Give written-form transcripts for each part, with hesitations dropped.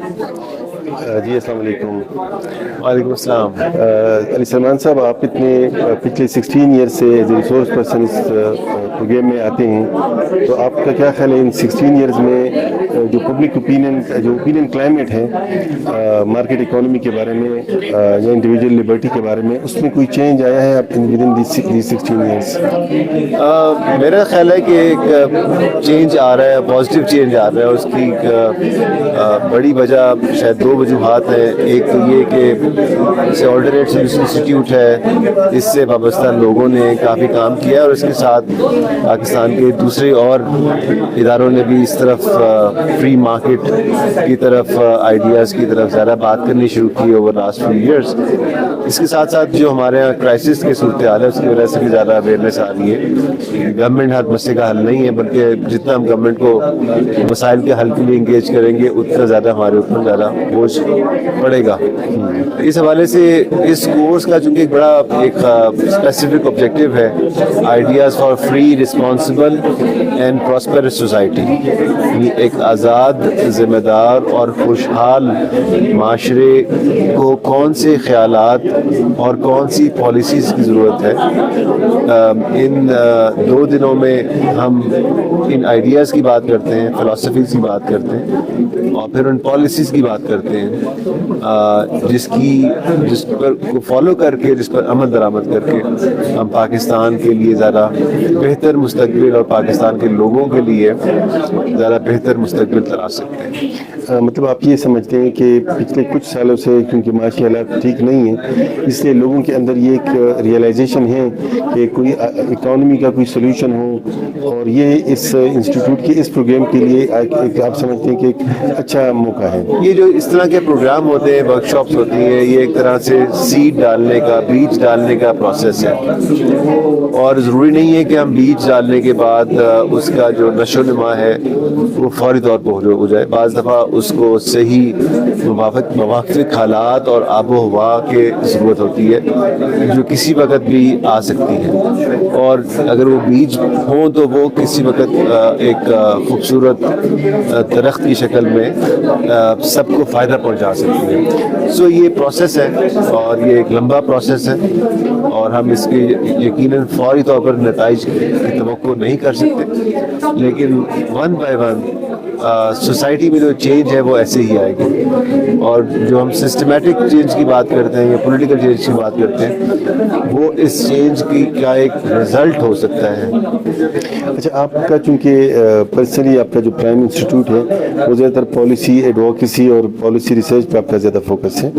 جی السلام علیکم. وعلیکم السلام. علی سلمان صاحب, آپ پچھلے 16 ایئر سے ایز اے ریسورس پرسن اس پروگرام میں آتے ہیں, تو آپ کا کیا خیال ہے ان 16 ایئرز میں جو پبلک اوپینین کلائمیٹ ہے مارکیٹ اکانومی کے بارے میں یا انڈیویجول لبرٹی کے بارے میں, اس میں کوئی چینج آیا ہے ود ان دیز 16 ایئرس؟ میرا خیال ہے کہ ایک چینج آ رہا ہے, پازیٹیو چینج آ رہا ہے. اس کی ایک بڑی وجہ شاید دو وجوہات ہیں. ایک تو یہ کہ جیسے آلٹرنیٹ سولوشن انسٹیٹیوٹ ہے, اس سے وابستہ لوگوں نے کافی کام کیا ہے, اور اس کے ساتھ پاکستان کے دوسرے اور اداروں نے بھی اس طرف فری مارکیٹ کی طرف, آئیڈیاز کی طرف زیادہ بات کرنی شروع کی اوور لاسٹ فیو ایئرس. اس کے ساتھ ساتھ جو ہمارے یہاں کرائسس کی صورتحال ہے, اس کی وجہ سے بھی زیادہ اویئرنیس آ رہی ہے. گورنمنٹ ہر مسئلے کا حل نہیں ہے, بلکہ جتنا ہم گورنمنٹ کو مسائل کے حل کے لیے انگیج کریں گے, اتنا زیادہ ہمارے اوپر زیادہ بوجھ پڑے گا. اس حوالے سے اس کورس کا چونکہ ایک بڑا ایک اسپیسیفک آبجیکٹو ہے, ideas for free responsible and prosperous society, ایک آزاد, ذمہ دار اور خوشحال معاشرے کو کون سے خیالات اور کون سی پالیسیز کی ضرورت ہے. ان 2 دنوں میں ہم ان آئیڈیاز کی بات کرتے ہیں, فلاسفیز کی بات کرتے ہیں, اور پھر ان پالیسیز کی بات کرتے ہیں جس پر کو فالو کر کے, جس پر عمل درآمد کر کے ہم پاکستان کے لیے زیادہ بہتر مستقبل اور پاکستان کے لوگوں کے لیے زیادہ بہتر مستقبل تلاش سکتے ہیں. مطلب آپ یہ سمجھتے ہیں کہ پچھلے کچھ سالوں سے کیونکہ معاشی حالات ٹھیک نہیں ہیں, اس لیے لوگوں کے اندر یہ ایک ریئلائزیشن ہے کہ کوئی اکانومی کا کوئی سولوشن ہو, اور یہ اس انسٹیٹیوٹ کے اس پروگرام کے لیے آپ سمجھتے ہیں کہ ایک اچھا موقع ہے. یہ جو اس طرح کے پروگرام ہوتے ہیں, ورک شاپس ہوتی ہیں, یہ ایک طرح سے سیڈ ڈالنے کا, بیج ڈالنے کا پروسیس ہے, اور ضروری نہیں ہے کہ ہم بیج ڈالنے کے بعد اس کا جو نشو و نما ہے وہ فوری طور پر ہو جائے. بعض دفعہ اس کو صحیح موافق حالات اور آب و ہوا کے ضرورت ہوتی ہے, جو کسی وقت بھی آ سکتی ہے, اور اگر وہ بیج ہوں تو وہ کسی وقت ایک خوبصورت درخت کی شکل میں سب کو فائدہ پہنچا سکتی ہے. سو یہ پروسیس ہے, اور یہ ایک لمبا پروسیس ہے, اور ہم اس کے یقیناً فوری طور پر نتائج کی توقع نہیں کر سکتے, لیکن ون بائی ون سوسائٹی میں جو چینج ہے وہ ایسے ہی آئے گی. اور جو ہم سسٹمیٹک چینج کی بات کرتے ہیں یا پولیٹیکل چینج کی بات کرتے ہیں, وہ اس چینج کا ایک رزلٹ ہو سکتا ہے. اچھا, آپ کا چونکہ پرسنلی آپ کا جو پرائم انسٹیٹیوٹ ہے وہ زیادہ تر پالیسی ایڈوکیسی اور پالیسی ریسرچ پہ آپ کا زیادہ فوکس ہے,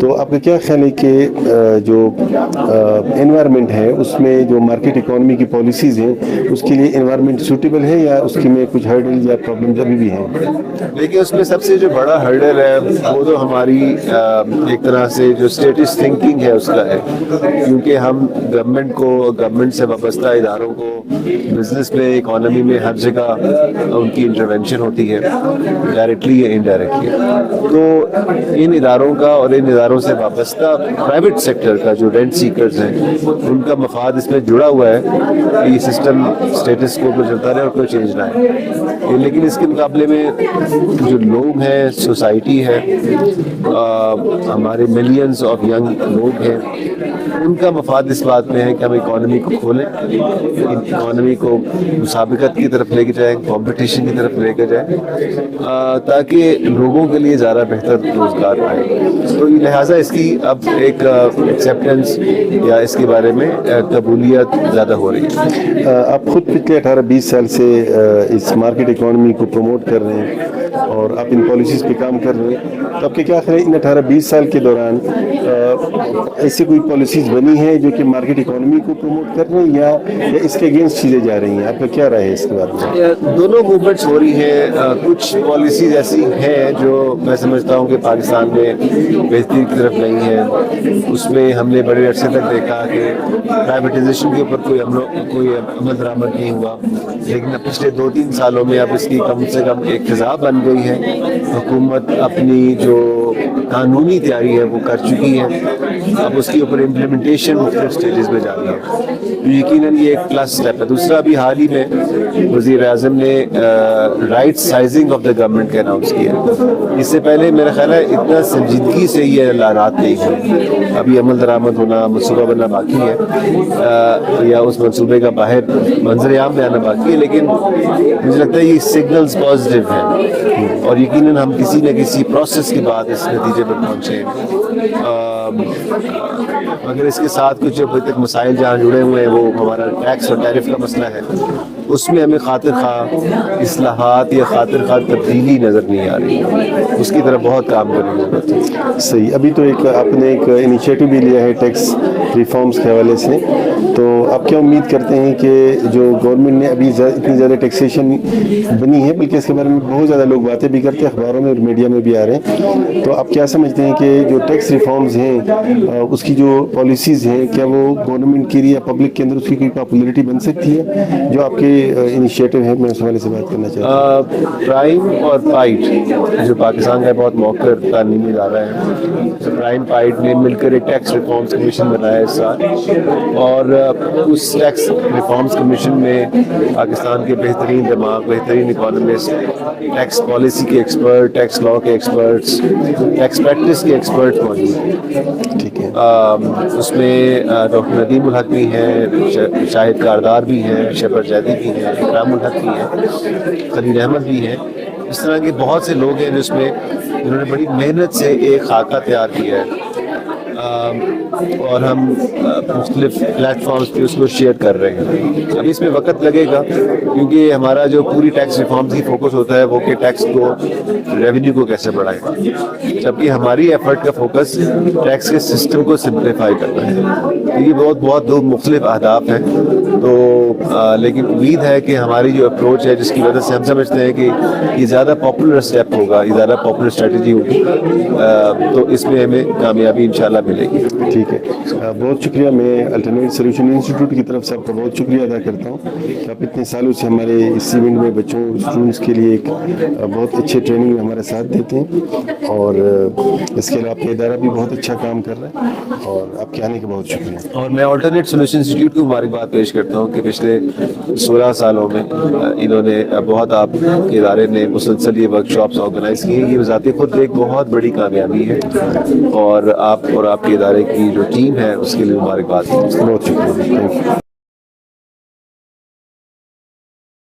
تو آپ کا کیا خیال ہے کہ جو انوائرمنٹ ہے اس میں جو مارکیٹ اکانومی کی پالیسیز ہیں اس کے لیے انوائرمنٹ سوٹیبل ہے, یا اس میں کچھ ہرڈل یا پرابلمز ابھی بھی ہیں؟ دیکھیے, اس میں سب سے جو بڑا ہرڈل ہے وہ تو ہماری ایک طرح سے جو اسٹیٹس تھنکنگ ہے اس کا ہے, کیونکہ ہم گورنمنٹ سے وابستہ اداروں کو بزنس میں, اکانومی میں ہر جگہ ان کی انٹرونشن ہوتی ہے, ڈائریکٹلی یا انڈائریکٹلی. تو ان اداروں کا اور ان اداروں سے وابستہ پرائیویٹ سیکٹر کا جو رینٹ سیکرز ہیں, ان کا مفاد اس میں جڑا ہوا ہے کہ یہ سسٹم اسٹیٹس کو چلتا رہے اور کوئی چینج نہ ہے. لیکن اس کے مقابلے میں جو لوگ ہیں, سوسائٹی ہے, ہمارے ملینز آف ینگ لوگ ہیں, ان کا مفاد اس بات میں ہے کہ ہم اکانومی کو کھولیں, اکانومی کو مسابقت کی طرف لے کے جائیں, کمپٹیشن کی طرف لے کے جائیں, تاکہ لوگوں کے لیے زیادہ بہتر روزگار آئے. تو لہٰذا اس کی اب ایک ایکسیپٹنس یا اس کے بارے میں قبولیت زیادہ ہو رہی ہے. آپ خود پچھلے 18-20 سال سے اس مارکیٹ اکانومی کو پروموٹ کر رہے ہیں اور آپ ان پالیسیز پہ کام کر رہے ہیں, تو آپ کے کیا خیال ہے ان 18-20 سال کے دوران ایسی کوئی پالیسیز بنی ہیں جو کہ مارکیٹ اکانومی کو پروموٹ کر رہے ہیں, یا اس کے اگینسٹ چیزیں جا رہی ہیں؟ آپ کا کیا رائے ہے اس کے بارے میں؟ دونوں موومنٹس ہو رہی ہیں. کچھ پالیسیز ایسی ہیں جو میں سمجھتا ہوں کہ پاکستان میں بہتری کی طرف نہیں ہے. اس میں ہم نے بڑے عرصے تک دیکھا کہ پرائیویٹائزیشن کے اوپر کوئی عمل درآمد نہیں ہوا, لیکن پچھلے 2-3 سالوں میں اب اس کی کم سے کم ایک فضا بن گئی ہے. حکومت اپنی جو قانونی تیاری ہے وہ کر چکی ہے, اب اس کے اوپر امپلیمنٹیشن مختلف اسٹیجز میں جانی ہے. یقیناً یہ ایک پلس اسٹیپ ہے. دوسرا ابھی حال ہی میں وزیر اعظم نے right sizing of the government کا اناؤنس کیا. اس سے پہلے میرا خیال ہے اتنا سنجیدگی سے یہ اعلانات نہیں ہوئے. ابھی عمل درآمد ہونا, منصوبہ بننا باقی ہے, یا اس منصوبے کا باہر منظر عام میں آنا باقی ہے, لیکن مجھے لگتا ہے یہ سگنلز پازیٹیو ہیں اور یقیناً ہم کسی نہ کسی پروسیس کے بعد اس نتیجے پر پہنچے. مگر اس کے ساتھ کچھ ابھی تک مسائل جہاں جڑے ہوئے ہیں وہ ہمارا ٹیکس اور ٹیرف کا مسئلہ ہے. اس میں ہمیں خاطر خواہ اصلاحات یا خاطر خواہ تبدیلی نظر نہیں آ رہی. اس کی طرف بہت کام کرنے کی ضرورت ہے. صحیح. ابھی تو ایک آپ نے ایک انیشیٹو بھی لیا ہے ٹیکس ریفارمز کے حوالے سے, تو آپ کیا امید کرتے ہیں کہ جو گورنمنٹ نے ابھی اتنی زیادہ ٹیکسیشن بنی ہے, بلکہ اس کے بارے میں بہت زیادہ لوگ باتیں بھی کرتے ہیں, اخباروں میں اور میڈیا میں بھی آ رہے ہیں, تو آپ کیا سمجھتے ہیں کہ جو ٹیکس ریفارمز ہیں اس کی جو پالیسیز ہیں کیا وہ گورنمنٹ کے لیے یا پبلک کے اندر اس کی کوئی پاپولیرٹی بن سکتی ہے؟ جو آپ کے انیشیٹو ہے, میں اس حوالے سے بات کرنا چاہتا ہوں. پرائم اور پائٹ جو پاکستان کا بہت موقر قانونی ادارہ ہے, پرائم پائٹ نے مل کر ایک ٹیکس ریفارمز کمیشن بنایا اس سال, اور اس ٹیکس ریفارمز کمیشن میں پاکستان کے بہترین دماغ, بہترین اکانومسٹ, ٹیکس پالیسی کے ایکسپرٹ, ٹیکس لا کے ایکسپرٹس, ٹیکس پریکٹس کے ایکسپرٹ موجود ہیں. ٹھیک ہے. اس میں ڈاکٹر ندیم الحق بھی ہیں, شاہد کاردار بھی ہیں, شبر جیدی بھی ہیں, اکرام الحق بھی ہیں, خلیل احمد بھی ہیں. اس طرح کے بہت سے لوگ ہیں جس میں جنہوں نے بڑی محنت سے ایک خاکہ تیار کیا ہے, اور ہم مختلف پلیٹ فارمز پہ اس کو شیئر کر رہے ہیں. ابھی اس میں وقت لگے گا کیونکہ ہمارا جو پوری ٹیکس ریفارمز کی فوکس ہوتا ہے وہ کہ ٹیکس کو, ریونیو کو کیسے بڑھائے, جبکہ ہماری ایفرٹ کا فوکس ٹیکس کے سسٹم کو سمپلیفائی کرنا ہے. یہ بہت دو مختلف اہداف ہیں. تو لیکن امید ہے کہ ہماری جو اپروچ ہے جس کی وجہ سے ہم سمجھتے ہیں کہ یہ زیادہ پاپولر اسٹیپ ہوگا, یہ زیادہ پاپولر اسٹریٹجی ہوگی, تو اس میں ہمیں کامیابی انشاءاللہ ملے گی. ٹھیک ہے. بہت شکریہ. میں الٹرنیٹ سولوشن انسٹیٹیوٹ کی طرف سے آپ کا بہت شکریہ ادا کرتا ہوں کہ آپ اتنے سالوں سے ہمارے اس ایونٹ میں بچوں اسٹوڈنٹس کے لیے ایک بہت اچھے ٹریننگ میں ہمارا ساتھ دیتے ہیں, اور اس کے علاوہ آپ کا ادارہ بھی بہت اچھا کام کر رہا ہے, اور آپ کے آنے کا بہت شکریہ. اور میں الٹرنیٹ سولوشن انسٹیٹیوٹ کو مبارکباد پیش کرتا ہوں کہ پچھلے 16 سالوں میں انہوں نے بہت, آپ کے ادارے نے مسلسل یہ ورک شاپس آرگنائز کی ہیں. یہ ذاتی خود ایک بہت بڑی کامیابی ہے, اور آپ اور آپ کے ادارے کی جو ٹیم ہے اس کے لیے مبارکباد. بہت شکریہ.